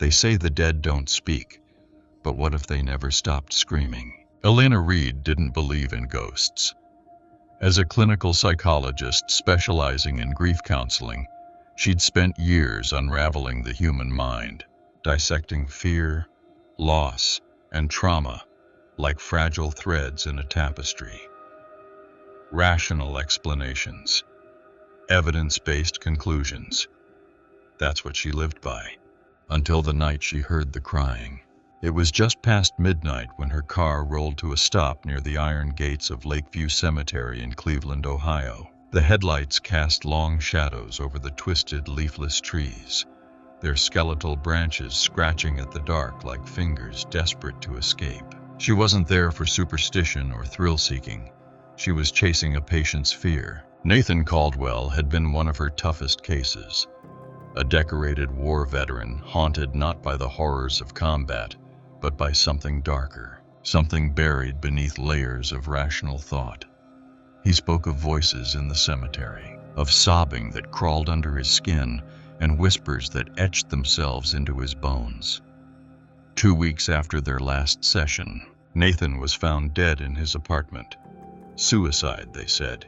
They say the dead don't speak, but what if they never stopped screaming? Elena Reed didn't believe in ghosts. As a clinical psychologist specializing in grief counseling, she'd spent years unraveling the human mind, dissecting fear, loss, and trauma like fragile threads in a tapestry. Rational explanations, evidence-based conclusions. That's what she lived by, until the night she heard the crying. It was just past midnight when her car rolled to a stop near the iron gates of Lakeview Cemetery in Cleveland, Ohio. The headlights cast long shadows over the twisted, leafless trees, their skeletal branches scratching at the dark like fingers desperate to escape. She wasn't there for superstition or thrill-seeking. She was chasing a patient's fear. Nathan Caldwell had been one of her toughest cases. A decorated war veteran haunted not by the horrors of combat, but by something darker, something buried beneath layers of rational thought. He spoke of voices in the cemetery, of sobbing that crawled under his skin, and whispers that etched themselves into his bones. 2 weeks after their last session, Nathan was found dead in his apartment. Suicide, they said,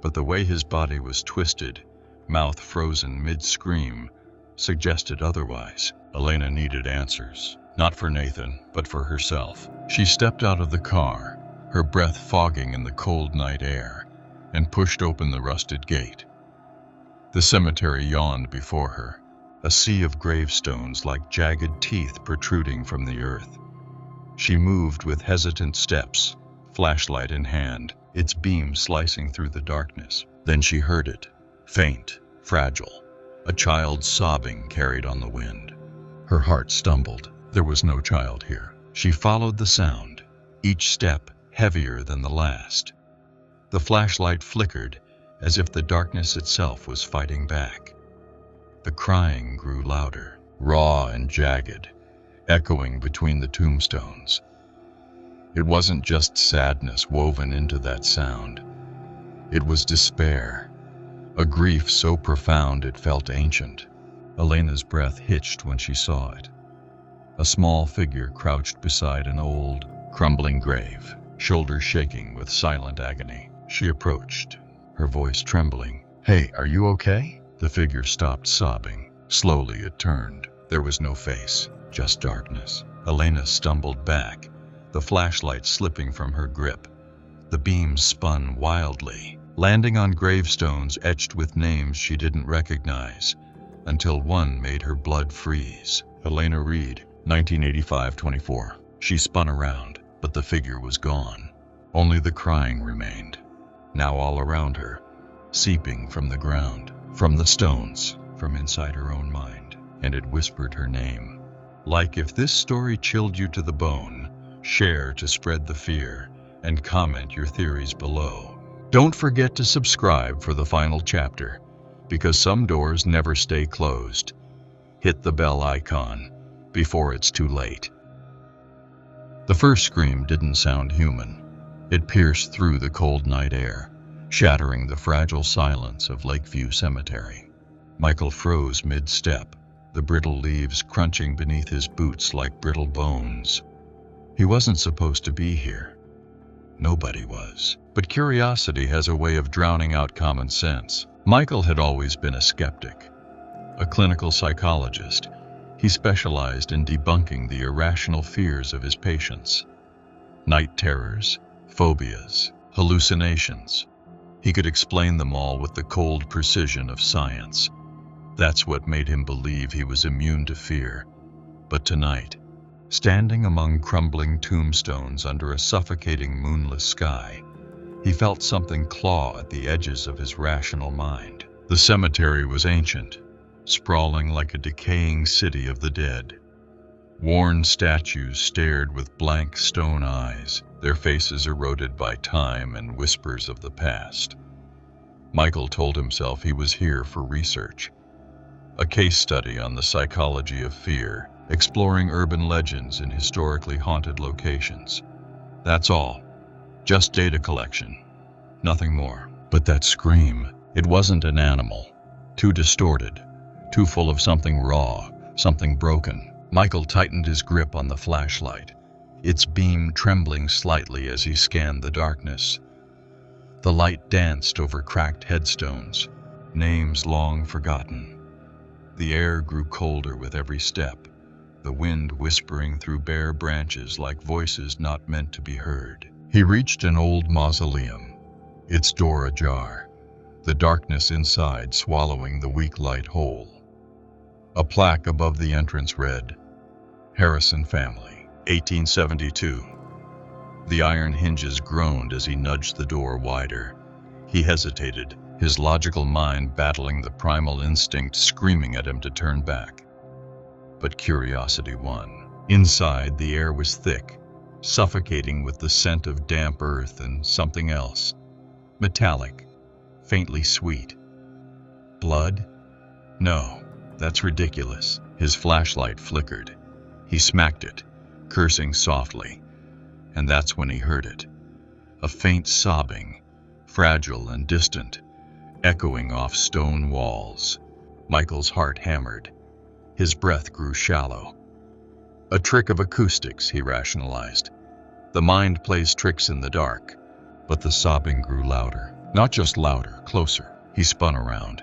but the way his body was twisted, mouth frozen mid-scream, suggested otherwise. Elena needed answers, not for Nathan, but for herself. She stepped out of the car, her breath fogging in the cold night air, and pushed open the rusted gate. The cemetery yawned before her, a sea of gravestones like jagged teeth protruding from the earth. She moved with hesitant steps, flashlight in hand, its beam slicing through the darkness. Then she heard it, faint, fragile, a child sobbing carried on the wind. Her heart stumbled. There was no child here. She followed the sound, each step heavier than the last. The flashlight flickered, as if the darkness itself was fighting back. The crying grew louder, raw and jagged, echoing between the tombstones. It wasn't just sadness woven into that sound. It was despair, a grief so profound it felt ancient. Elena's breath hitched when she saw it. A small figure crouched beside an old, crumbling grave, shoulders shaking with silent agony. She approached, her voice trembling. "Hey, are you okay?" The figure stopped sobbing. Slowly it turned. There was no face, just darkness. Elena stumbled back, the flashlight slipping from her grip. The beam spun wildly, landing on gravestones etched with names she didn't recognize, until one made her blood freeze. Elena Reed, 1985-24. She spun around, but the figure was gone. Only the crying remained, now all around her, seeping from the ground, from the stones, from inside her own mind, and it whispered her name. Like, if this story chilled you to the bone, share to spread the fear, and comment your theories below. Don't forget to subscribe for the final chapter, because some doors never stay closed. Hit the bell icon before it's too late. The first scream didn't sound human. It pierced through the cold night air, shattering the fragile silence of Lakeview Cemetery. Michael froze mid-step, the brittle leaves crunching beneath his boots like brittle bones. He wasn't supposed to be here. Nobody was. But curiosity has a way of drowning out common sense. Michael had always been a skeptic. A clinical psychologist, he specialized in debunking the irrational fears of his patients. Night terrors, phobias, hallucinations. He could explain them all with the cold precision of science. That's what made him believe he was immune to fear. But tonight, standing among crumbling tombstones under a suffocating moonless sky, he felt something claw at the edges of his rational mind. The cemetery was ancient, sprawling like a decaying city of the dead. Worn statues stared with blank stone eyes, their faces eroded by time and whispers of the past. Michael told himself he was here for research. A case study on the psychology of fear, exploring urban legends in historically haunted locations. That's all. Just data collection. Nothing more. But that scream, it wasn't an animal. Too distorted. Too full of something raw, something broken. Michael tightened his grip on the flashlight, its beam trembling slightly as he scanned the darkness. The light danced over cracked headstones, names long forgotten. The air grew colder with every step, the wind whispering through bare branches like voices not meant to be heard. He reached an old mausoleum, its door ajar, the darkness inside swallowing the weak light whole. A plaque above the entrance read, "Harrison Family, 1872. The iron hinges groaned as he nudged the door wider. He hesitated, his logical mind battling the primal instinct screaming at him to turn back. But curiosity won. Inside, the air was thick, suffocating with the scent of damp earth and something else. Metallic, faintly sweet. Blood? No, that's ridiculous. His flashlight flickered. He smacked it, cursing softly. And that's when he heard it. A faint sobbing, fragile and distant, echoing off stone walls. Michael's heart hammered. His breath grew shallow. A trick of acoustics, he rationalized. The mind plays tricks in the dark. But the sobbing grew louder. Not just louder, closer. He spun around,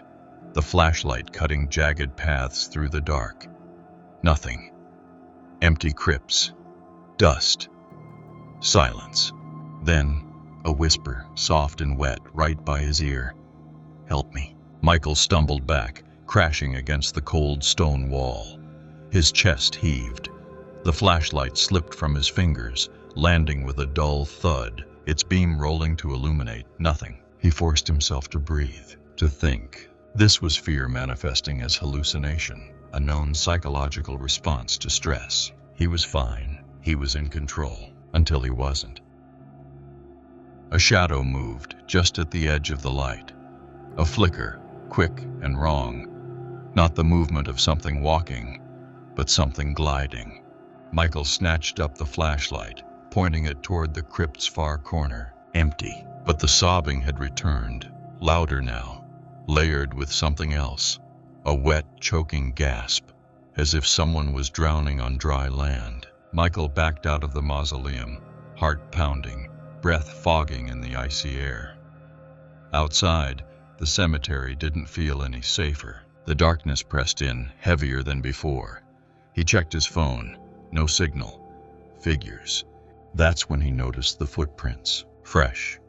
the flashlight cutting jagged paths through the dark. Nothing. Empty crypts. Dust. Silence. Then, a whisper, soft and wet, right by his ear. "Help me." Michael stumbled back, crashing against the cold stone wall. His chest heaved. The flashlight slipped from his fingers, landing with a dull thud, its beam rolling to illuminate nothing. He forced himself to breathe, to think. This was fear manifesting as hallucination, a known psychological response to stress. He was fine. He was in control. Until he wasn't. A shadow moved just at the edge of the light. A flicker, quick and wrong. Not the movement of something walking, but something gliding. Michael snatched up the flashlight, pointing it toward the crypt's far corner. Empty. But the sobbing had returned, louder now, layered with something else. A wet, choking gasp, as if someone was drowning on dry land. Michael backed out of the mausoleum, heart pounding, breath fogging in the icy air. Outside, the cemetery didn't feel any safer. The darkness pressed in, heavier than before. He checked his phone. No signal. Figures. That's when he noticed the footprints, fresh,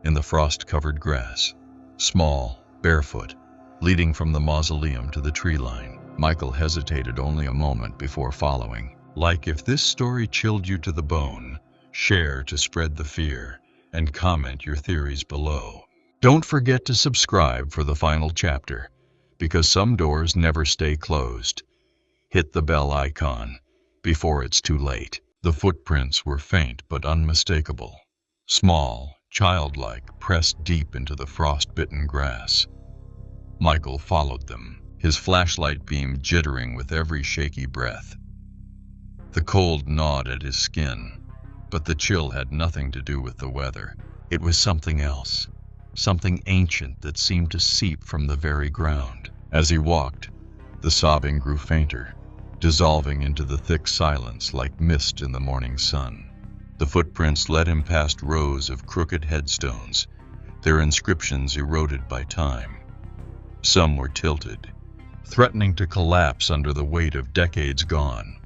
in the frost-covered grass. Small, barefoot, leading from the mausoleum to the tree line. Michael hesitated only a moment before following. Like if this story chilled you to the bone, share to spread the fear, and comment your theories below. Don't forget to subscribe for the final chapter, because some doors never stay closed. Hit the bell icon before it's too late. The footprints were faint but unmistakable. Small, childlike, pressed deep into the frost-bitten grass. Michael followed them, his flashlight beam jittering with every shaky breath. The cold gnawed at his skin, but the chill had nothing to do with the weather. It was something else, something ancient that seemed to seep from the very ground. As he walked, the sobbing grew fainter, dissolving into the thick silence like mist in the morning sun. The footprints led him past rows of crooked headstones, their inscriptions eroded by time. Some were tilted, threatening to collapse under the weight of decades gone.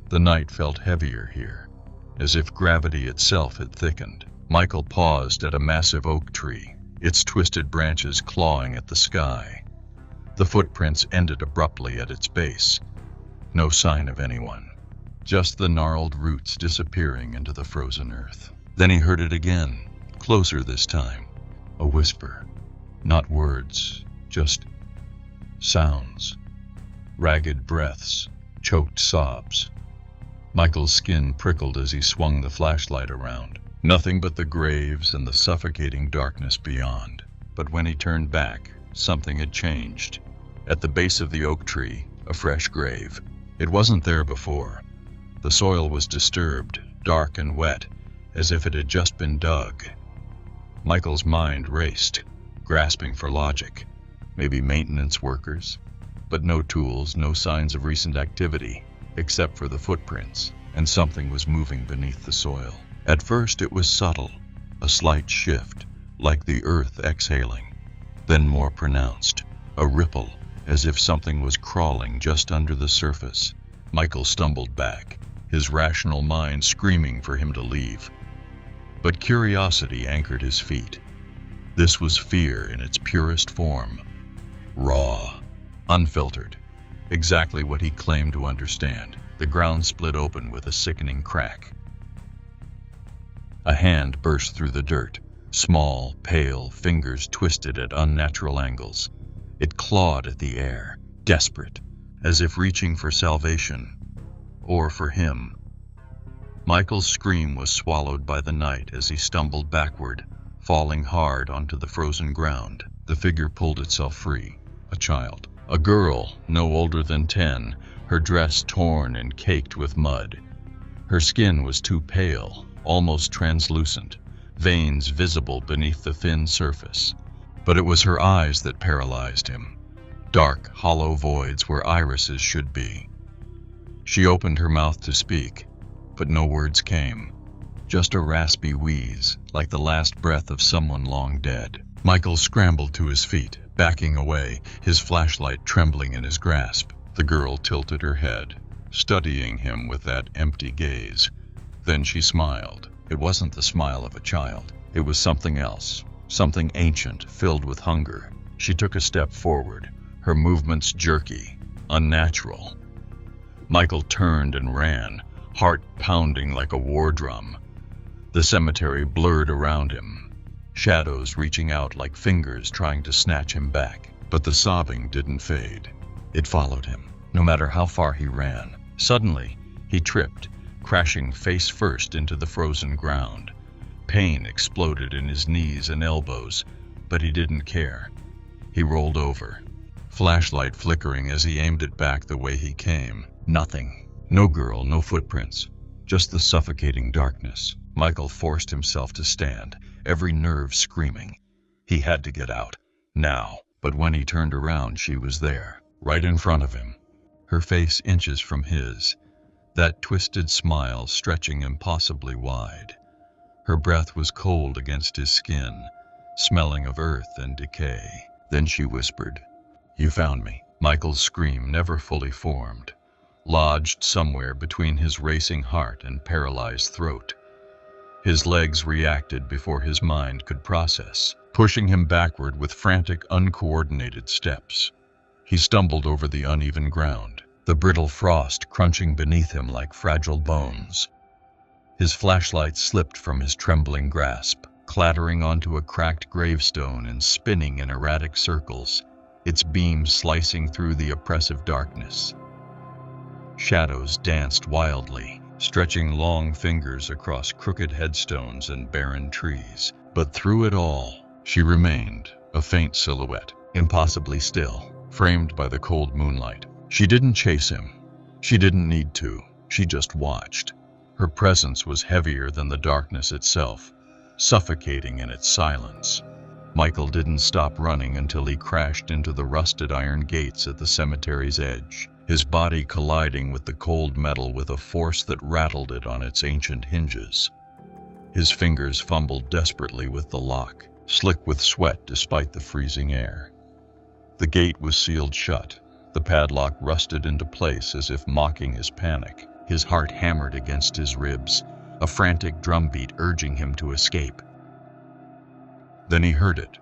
The night felt heavier here, as if gravity itself had thickened. Michael paused at a massive oak tree, its twisted branches clawing at the sky. The footprints ended abruptly at its base. No sign of anyone, just the gnarled roots disappearing into the frozen earth. Then he heard it again, closer this time. A whisper, not words, just sounds. Ragged breaths, choked sobs. Michael's skin prickled as he swung the flashlight around. Nothing but the graves and the suffocating darkness beyond. But when he turned back, something had changed. At the base of the oak tree, a fresh grave. It wasn't there before. The soil was disturbed, dark and wet, as if it had just been dug. Michael's mind raced, grasping for logic. Maybe maintenance workers, but no tools, no signs of recent activity. except for the footprints, and something was moving beneath the soil. At first it was subtle, a slight shift, like the earth exhaling. Then more pronounced, a ripple, as if something was crawling just under the surface. Michael stumbled back, his rational mind screaming for him to leave. But curiosity anchored his feet. This was fear in its purest form. Raw, unfiltered. Exactly what he claimed to understand. The ground split open with a sickening crack. A hand burst through the dirt, small, pale fingers twisted at unnatural angles. It clawed at the air, desperate, as if reaching for salvation, or for him. Michael's scream was swallowed by the night as he stumbled backward, falling hard onto the frozen ground. The figure pulled itself free. A child. A girl, no older than 10, her dress torn and caked with mud. Her skin was too pale, almost translucent, veins visible beneath the thin surface. But it was her eyes that paralyzed him. Dark, hollow voids where irises should be. She opened her mouth to speak, but no words came. Just a raspy wheeze, like the last breath of someone long dead. Michael scrambled to his feet, backing away, his flashlight trembling in his grasp. The girl tilted her head, studying him with that empty gaze. Then she smiled. It wasn't the smile of a child. It was something else, something ancient, filled with hunger. She took a step forward, her movements jerky, unnatural. Michael turned and ran, heart pounding like a war drum. The cemetery blurred around him, shadows reaching out like fingers trying to snatch him back. But the sobbing didn't fade. It followed him, no matter how far he ran. Suddenly, he tripped, crashing face first into the frozen ground. Pain exploded in his knees and elbows, but he didn't care. He rolled over, flashlight flickering as he aimed it back the way he came. Nothing. No girl, no footprints, just the suffocating darkness. Michael forced himself to stand, every nerve screaming. He had to get out, now. But when he turned around, she was there, right in front of him, her face inches from his, that twisted smile stretching impossibly wide. Her breath was cold against his skin, smelling of earth and decay. Then she whispered, "You found me." Michael's scream never fully formed, lodged somewhere between his racing heart and paralyzed throat. His legs reacted before his mind could process, pushing him backward with frantic, uncoordinated steps. He stumbled over the uneven ground, the brittle frost crunching beneath him like fragile bones. His flashlight slipped from his trembling grasp, clattering onto a cracked gravestone and spinning in erratic circles, its beams slicing through the oppressive darkness. Shadows danced wildly, stretching long fingers across crooked headstones and barren trees. But through it all, she remained, a faint silhouette, impossibly still, framed by the cold moonlight. She didn't chase him. She didn't need to. She just watched. Her presence was heavier than the darkness itself, suffocating in its silence. Michael didn't stop running until he crashed into the rusted iron gates at the cemetery's edge, his body colliding with the cold metal with a force that rattled it on its ancient hinges. His fingers fumbled desperately with the lock, slick with sweat despite the freezing air. The gate was sealed shut, the padlock rusted into place as if mocking his panic. His heart hammered against his ribs, a frantic drumbeat urging him to escape. Then he heard it,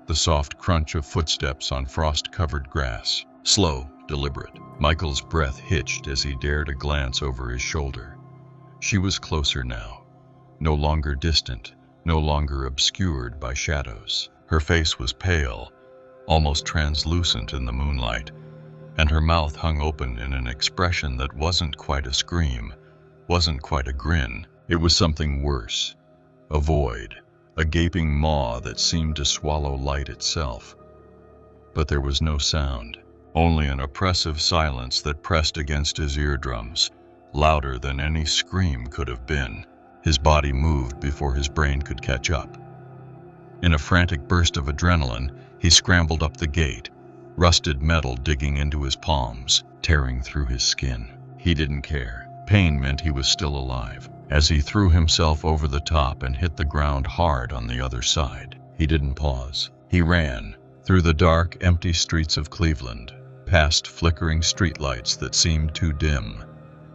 the soft crunch of footsteps on frost-covered grass. Slow, deliberate. Michael's breath hitched as he dared a glance over his shoulder. She was closer now, no longer distant, no longer obscured by shadows. Her face was pale, almost translucent in the moonlight, and her mouth hung open in an expression that wasn't quite a scream, wasn't quite a grin. It was something worse, a void, a gaping maw that seemed to swallow light itself. But there was no sound, only an oppressive silence that pressed against his eardrums, louder than any scream could have been. His body moved before his brain could catch up. In a frantic burst of adrenaline, he scrambled up the gate, rusted metal digging into his palms, tearing through his skin. He didn't care. Pain meant he was still alive. As he threw himself over the top and hit the ground hard on the other side, he didn't pause. He ran through the dark, empty streets of Cleveland, past flickering streetlights that seemed too dim,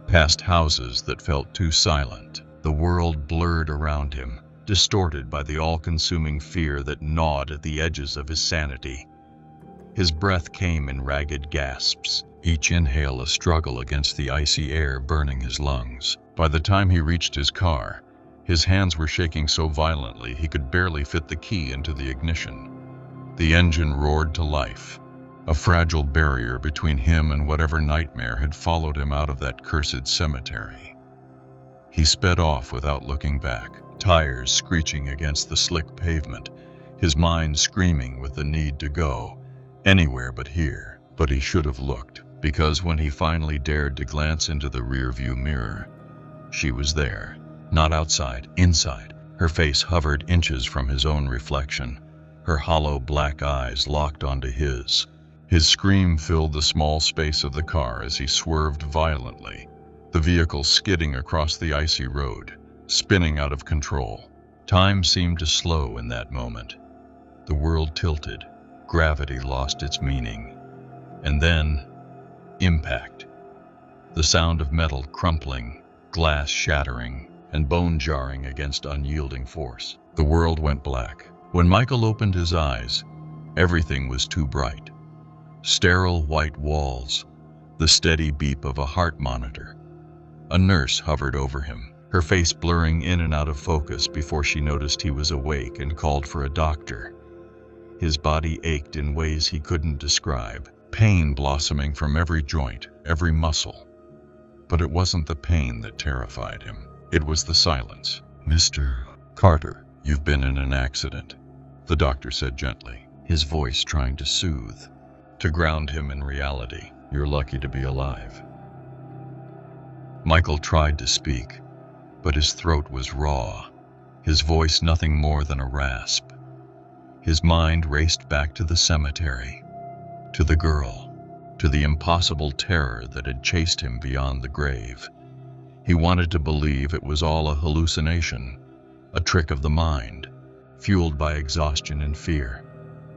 past houses that felt too silent. The world blurred around him, distorted by the all-consuming fear that gnawed at the edges of his sanity. His breath came in ragged gasps, each inhale a struggle against the icy air burning his lungs. By the time he reached his car, his hands were shaking so violently he could barely fit the key into the ignition. The engine roared to life, a fragile barrier between him and whatever nightmare had followed him out of that cursed cemetery. He sped off without looking back, tires screeching against the slick pavement, his mind screaming with the need to go, anywhere but here. But he should have looked, because when he finally dared to glance into the rearview mirror, she was there. Not outside, inside. Her face hovered inches from his own reflection, her hollow black eyes locked onto his. His scream filled the small space of the car as he swerved violently, the vehicle skidding across the icy road, spinning out of control. Time seemed to slow in that moment. The world tilted, gravity lost its meaning. And then, impact. The sound of metal crumpling, glass shattering, and bone jarring against unyielding force. The world went black. When Michael opened his eyes, everything was too bright. Sterile white walls, the steady beep of a heart monitor. A nurse hovered over him, her face blurring in and out of focus before she noticed he was awake and called for a doctor. His body ached in ways he couldn't describe, pain blossoming from every joint, every muscle. But it wasn't the pain that terrified him. It was the silence. "Mr. Carter, you've been in an accident," the doctor said gently, his voice trying to soothe, to ground him in reality. "You're lucky to be alive." Michael tried to speak, but his throat was raw, his voice nothing more than a rasp. His mind raced back to the cemetery, to the girl, to the impossible terror that had chased him beyond the grave. He wanted to believe it was all a hallucination, a trick of the mind, fueled by exhaustion and fear.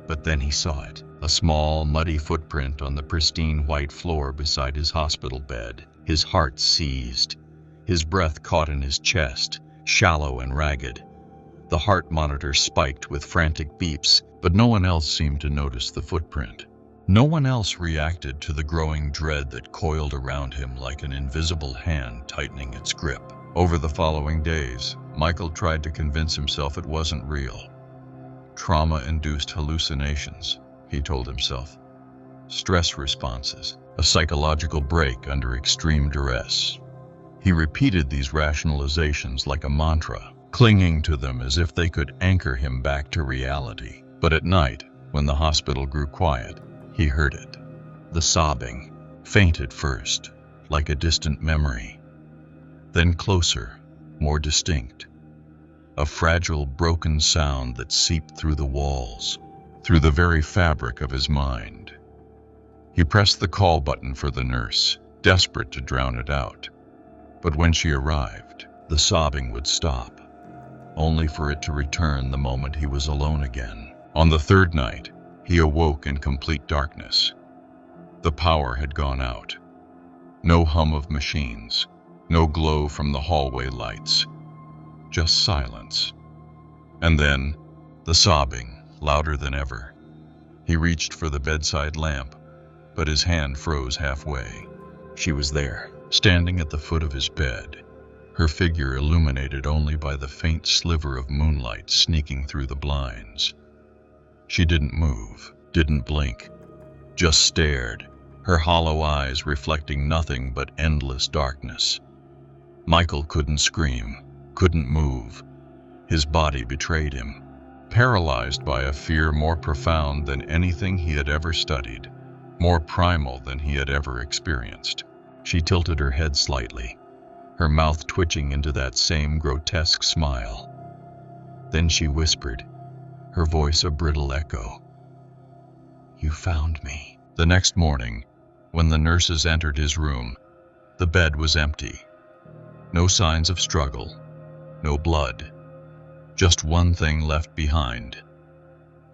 But then he saw it, a small, muddy footprint on the pristine white floor beside his hospital bed. His heart seized. His breath caught in his chest, shallow and ragged. The heart monitor spiked with frantic beeps, but no one else seemed to notice the footprint. No one else reacted to the growing dread that coiled around him like an invisible hand tightening its grip. Over the following days, Michael tried to convince himself it wasn't real. Trauma-induced hallucinations, he told himself. Stress responses, a psychological break under extreme duress. He repeated these rationalizations like a mantra, clinging to them as if they could anchor him back to reality. But at night, when the hospital grew quiet, he heard it. The sobbing, faint at first, like a distant memory. Then closer, more distinct. A fragile, broken sound that seeped through the walls, through the very fabric of his mind. He pressed the call button for the nurse, desperate to drown it out. But when she arrived, the sobbing would stop, only for it to return the moment he was alone again. On the third night, he awoke in complete darkness. The power had gone out. No hum of machines, no glow from the hallway lights, just silence. And then, the sobbing, louder than ever. He reached for the bedside lamp, but his hand froze halfway. She was there, standing at the foot of his bed, her figure illuminated only by the faint sliver of moonlight sneaking through the blinds. She didn't move, didn't blink, just stared, her hollow eyes reflecting nothing but endless darkness. Michael couldn't scream, couldn't move. His body betrayed him, paralyzed by a fear more profound than anything he had ever studied, more primal than he had ever experienced. She tilted her head slightly, her mouth twitching into that same grotesque smile. Then she whispered, her voice a brittle echo. "You found me." The next morning, when the nurses entered his room, The bed was empty. No signs of struggle, no blood. Just one thing left behind.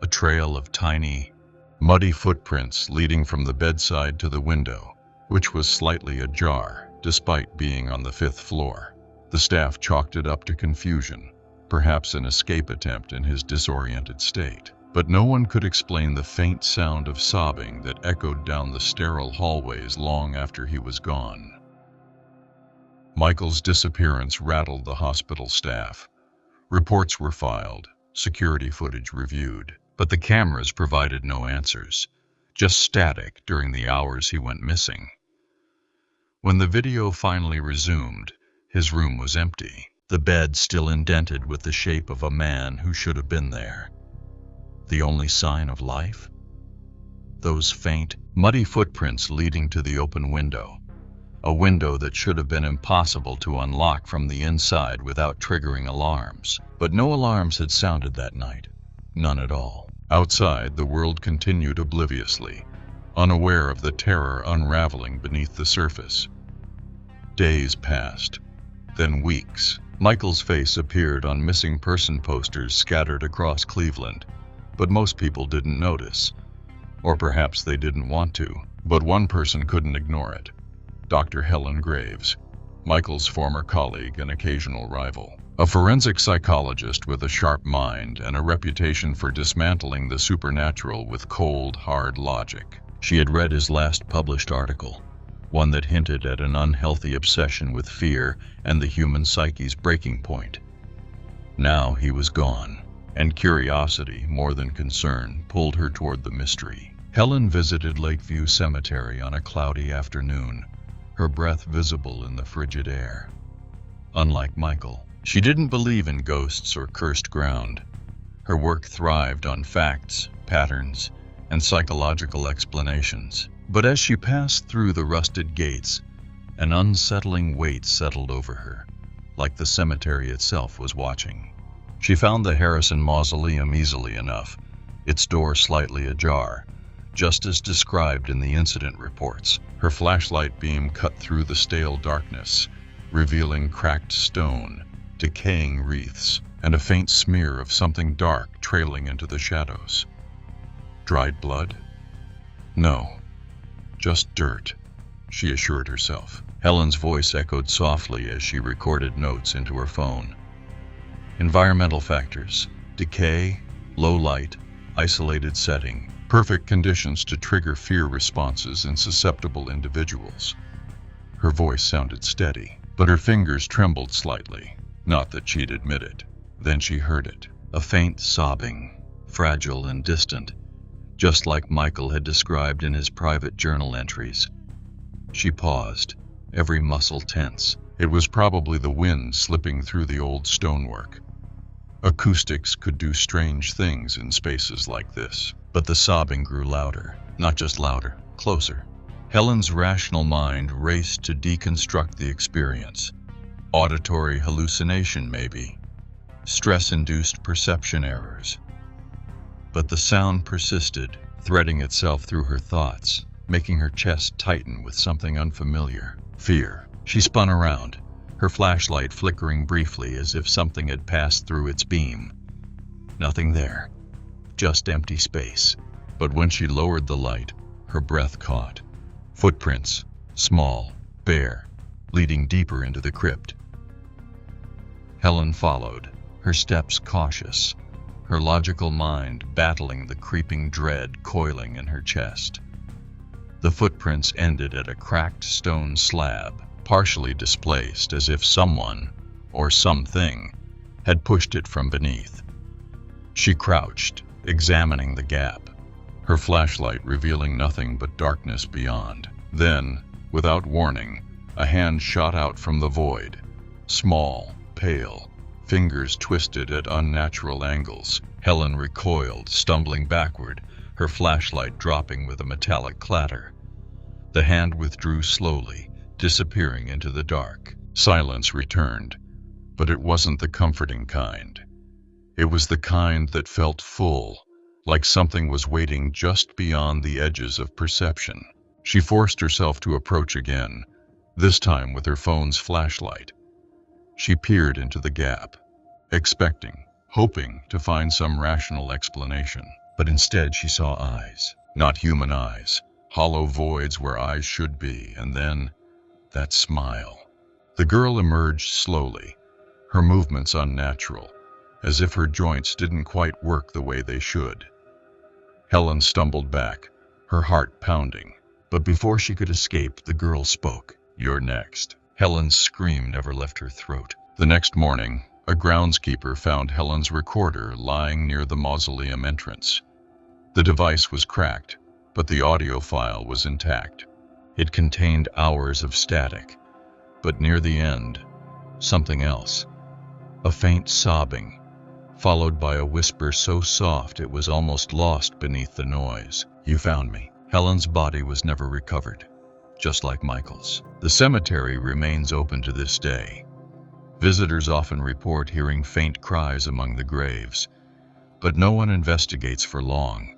A trail of tiny, muddy footprints leading from the bedside to the window, which was slightly ajar, despite being on the 5th floor. The staff chalked it up to confusion, perhaps an escape attempt in his disoriented state. But no one could explain the faint sound of sobbing that echoed down the sterile hallways long after he was gone. Michael's disappearance rattled the hospital staff. Reports were filed, security footage reviewed, but the cameras provided no answers, just static during the hours he went missing. When the video finally resumed, his room was empty, the bed still indented with the shape of a man who should have been there. The only sign of life? Those faint, muddy footprints leading to the open window. A window that should have been impossible to unlock from the inside without triggering alarms. But no alarms had sounded that night. None at all. Outside, the world continued obliviously, unaware of the terror unraveling beneath the surface. Days passed, then weeks. Michael's face appeared on missing person posters scattered across Cleveland. But most people didn't notice. Or perhaps they didn't want to. But one person couldn't ignore it. Dr. Helen Graves, Michael's former colleague and occasional rival. A forensic psychologist with a sharp mind and a reputation for dismantling the supernatural with cold, hard logic. She had read his last published article, one that hinted at an unhealthy obsession with fear and the human psyche's breaking point. Now he was gone. And curiosity, more than concern, pulled her toward the mystery. Helen visited Lakeview Cemetery on a cloudy afternoon, her breath visible in the frigid air. Unlike Michael, she didn't believe in ghosts or cursed ground. Her work thrived on facts, patterns, and psychological explanations. But as she passed through the rusted gates, an unsettling weight settled over her, like the cemetery itself was watching. She found the Harrison Mausoleum easily enough, its door slightly ajar, just as described in the incident reports. Her flashlight beam cut through the stale darkness, revealing cracked stone, decaying wreaths, and a faint smear of something dark trailing into the shadows. Dried blood? No, just dirt, she assured herself. Helen's voice echoed softly as she recorded notes into her phone. Environmental factors, decay, low light, isolated setting, perfect conditions to trigger fear responses in susceptible individuals. Her voice sounded steady, but her fingers trembled slightly, not that she'd admit it. Then she heard it, a faint sobbing, fragile and distant, just like Michael had described in his private journal entries. She paused, every muscle tense. It was probably the wind slipping through the old stonework. Acoustics could do strange things in spaces like this. But the sobbing grew louder, not just louder, closer. Helen's rational mind raced to deconstruct the experience. Auditory hallucination, maybe. Stress-induced perception errors. But the sound persisted, threading itself through her thoughts, making her chest tighten with something unfamiliar. Fear. She spun around, her flashlight flickering briefly as if something had passed through its beam. Nothing there, just empty space. But when she lowered the light, her breath caught. Footprints, small, bare, leading deeper into the crypt. Helen followed, her steps cautious, her logical mind battling the creeping dread coiling in her chest. The footprints ended at a cracked stone slab, partially displaced as if someone, or something, had pushed it from beneath. She crouched, examining the gap, her flashlight revealing nothing but darkness beyond. Then, without warning, a hand shot out from the void, small, pale, fingers twisted at unnatural angles. Helen recoiled, stumbling backward, her flashlight dropping with a metallic clatter. The hand withdrew slowly, disappearing into the dark. Silence returned, but it wasn't the comforting kind. It was the kind that felt full, like something was waiting just beyond the edges of perception. She forced herself to approach again, this time with her phone's flashlight. She peered into the gap, expecting, hoping to find some rational explanation. But instead she saw eyes. Not human eyes, hollow voids where eyes should be, and then that smile. The girl emerged slowly, her movements unnatural, as if her joints didn't quite work the way they should. Helen stumbled back, her heart pounding. But before she could escape, the girl spoke. "You're next." Helen's scream never left her throat. The next morning, a groundskeeper found Helen's recorder lying near the mausoleum entrance. The device was cracked, but the audio file was intact. It contained hours of static, but near the end, something else. A faint sobbing, followed by a whisper so soft it was almost lost beneath the noise. "You found me." Helen's body was never recovered, just like Michael's. The cemetery remains open to this day. Visitors often report hearing faint cries among the graves, but no one investigates for long.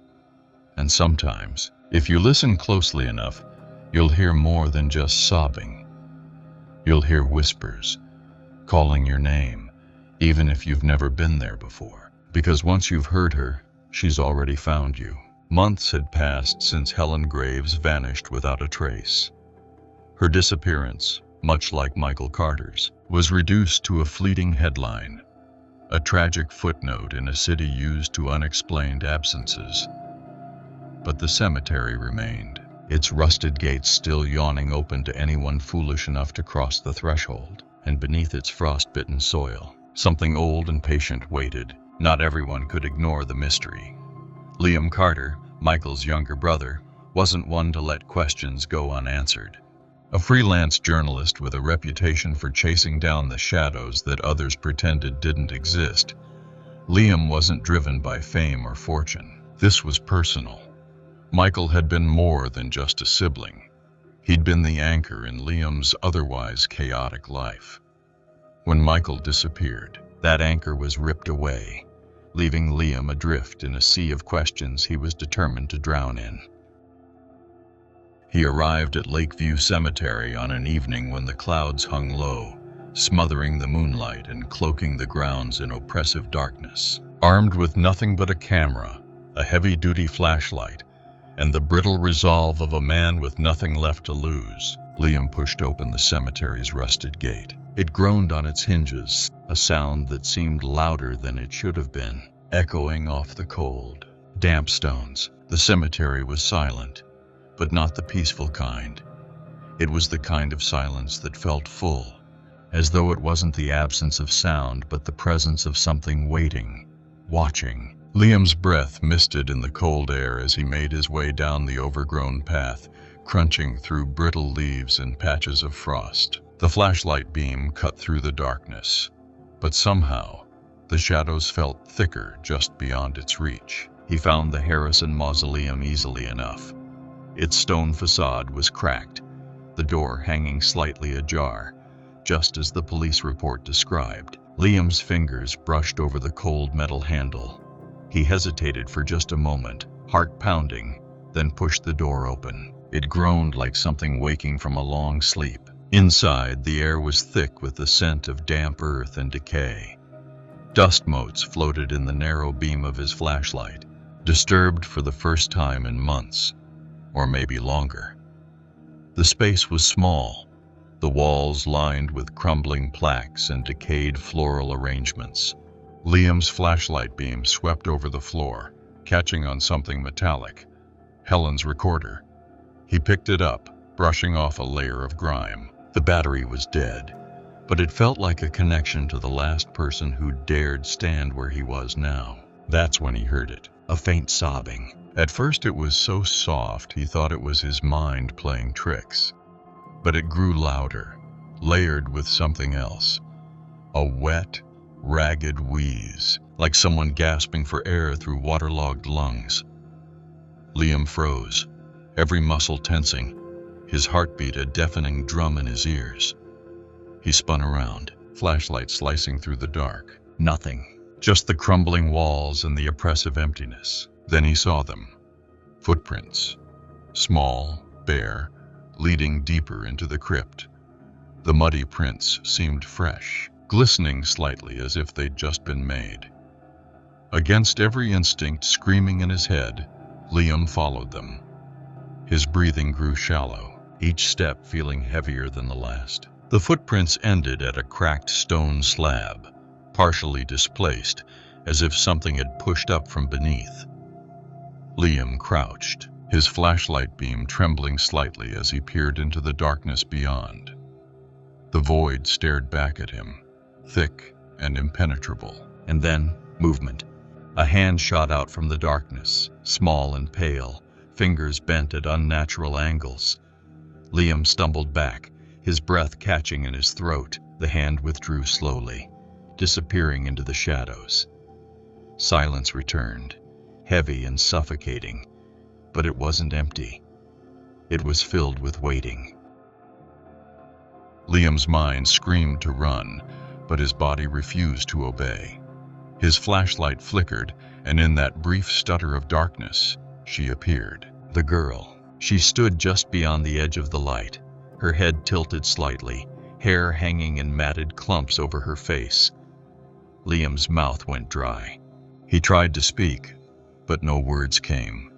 And sometimes, if you listen closely enough, you'll hear more than just sobbing. You'll hear whispers, calling your name, even if you've never been there before. Because once you've heard her, she's already found you. Months had passed since Helen Graves vanished without a trace. Her disappearance, much like Michael Carter's, was reduced to a fleeting headline, a tragic footnote in a city used to unexplained absences. But the cemetery remained, its rusted gates still yawning open to anyone foolish enough to cross the threshold, and beneath its frost-bitten soil, something old and patient waited. Not everyone could ignore the mystery. Liam Carter, Michael's younger brother, wasn't one to let questions go unanswered. A freelance journalist with a reputation for chasing down the shadows that others pretended didn't exist, Liam wasn't driven by fame or fortune. This was personal. Michael had been more than just a sibling. He'd been the anchor in Liam's otherwise chaotic life. When Michael disappeared, that anchor was ripped away, leaving Liam adrift in a sea of questions he was determined to drown in. He arrived at Lakeview Cemetery on an evening when the clouds hung low, smothering the moonlight and cloaking the grounds in oppressive darkness. Armed with nothing but a camera, a heavy-duty flashlight, and the brittle resolve of a man with nothing left to lose, Liam pushed open the cemetery's rusted gate. It groaned on its hinges, a sound that seemed louder than it should have been, echoing off the cold, damp stones. The cemetery was silent, but not the peaceful kind. It was the kind of silence that felt full, as though it wasn't the absence of sound, but the presence of something waiting, watching. Liam's breath misted in the cold air as he made his way down the overgrown path, crunching through brittle leaves and patches of frost. The flashlight beam cut through the darkness, but somehow the shadows felt thicker just beyond its reach. He found the Harrison Mausoleum easily enough. Its stone facade was cracked, the door hanging slightly ajar, just as the police report described. Liam's fingers brushed over the cold metal handle. He hesitated for just a moment, heart pounding, then pushed the door open. It groaned like something waking from a long sleep. Inside, the air was thick with the scent of damp earth and decay. Dust motes floated in the narrow beam of his flashlight, disturbed for the first time in months, or maybe longer. The space was small, the walls lined with crumbling plaques and decayed floral arrangements. Liam's flashlight beam swept over the floor, catching on something metallic, Helen's recorder. He picked it up, brushing off a layer of grime. The battery was dead, but it felt like a connection to the last person who dared stand where he was now. That's when he heard it, a faint sobbing. At first it was so soft he thought it was his mind playing tricks. But it grew louder, layered with something else. A wet, ragged wheeze, like someone gasping for air through waterlogged lungs. Liam froze, every muscle tensing, his heartbeat a deafening drum in his ears. He spun around, flashlight slicing through the dark. Nothing, just the crumbling walls and the oppressive emptiness. Then he saw them. Footprints, small, bare, leading deeper into the crypt. The muddy prints seemed fresh, glistening slightly as if they'd just been made. Against every instinct screaming in his head, Liam followed them. His breathing grew shallow, each step feeling heavier than the last. The footprints ended at a cracked stone slab, partially displaced, as if something had pushed up from beneath. Liam crouched, his flashlight beam trembling slightly as he peered into the darkness beyond. The void stared back at him, thick and impenetrable. And then, movement. A hand shot out from the darkness, small and pale, fingers bent at unnatural angles. Liam stumbled back, his breath catching in his throat. The hand withdrew slowly, disappearing into the shadows. Silence returned, heavy and suffocating, but it wasn't empty. It was filled with waiting. Liam's mind screamed to run, but his body refused to obey. His flashlight flickered, and in that brief stutter of darkness, she appeared. The girl. She stood just beyond the edge of the light, her head tilted slightly, hair hanging in matted clumps over her face. Liam's mouth went dry. He tried to speak, but no words came.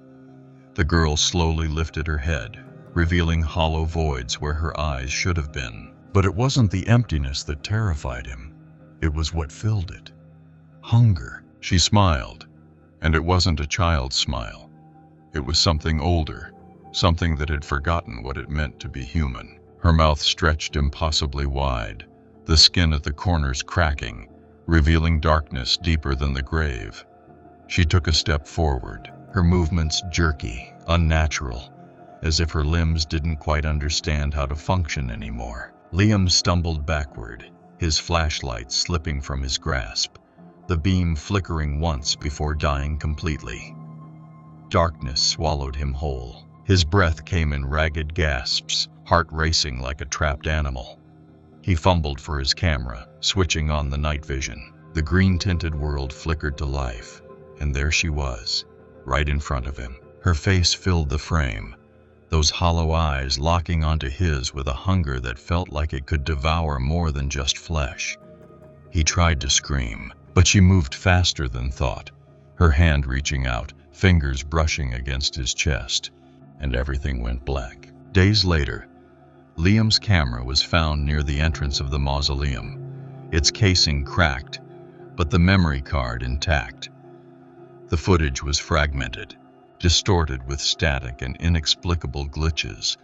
The girl slowly lifted her head, revealing hollow voids where her eyes should have been. But it wasn't the emptiness that terrified him. It was what filled it. Hunger. She smiled, and it wasn't a child's smile. It was something older, something that had forgotten what it meant to be human. Her mouth stretched impossibly wide, the skin at the corners cracking, revealing darkness deeper than the grave. She took a step forward, her movements jerky, unnatural, as if her limbs didn't quite understand how to function anymore. Liam stumbled backward, his flashlight slipping from his grasp, the beam flickering once before dying completely. Darkness swallowed him whole. His breath came in ragged gasps, heart racing like a trapped animal. He fumbled for his camera, switching on the night vision. The green-tinted world flickered to life, and there she was, right in front of him. Her face filled the frame, those hollow eyes locking onto his with a hunger that felt like it could devour more than just flesh. He tried to scream, but she moved faster than thought, her hand reaching out, fingers brushing against his chest, and everything went black. Days later, Liam's camera was found near the entrance of the mausoleum, its casing cracked, but the memory card intact. The footage was fragmented, distorted with static and inexplicable glitches,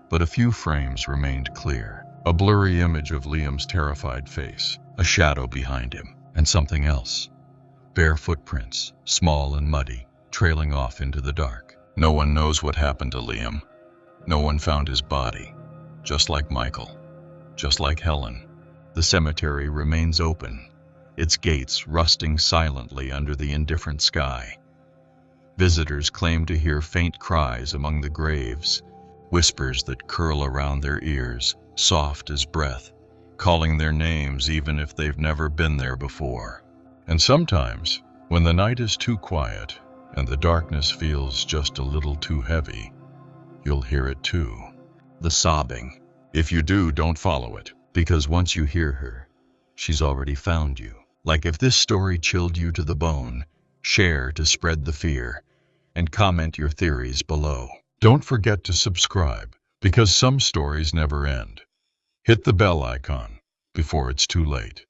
but a few frames remained clear. A blurry image of Liam's terrified face, a shadow behind him, and something else. Bare footprints, small and muddy, trailing off into the dark. No one knows what happened to Liam. No one found his body. Just like Michael. Just like Helen. The cemetery remains open, its gates rusting silently under the indifferent sky. Visitors claim to hear faint cries among the graves, whispers that curl around their ears, soft as breath, calling their names even if they've never been there before. And sometimes, when the night is too quiet and the darkness feels just a little too heavy, you'll hear it too. The sobbing. If you do, don't follow it, because once you hear her, she's already found you. Like if this story chilled you to the bone, share to spread the fear, and comment your theories below. Don't forget to subscribe, because some stories never end. Hit the bell icon before it's too late.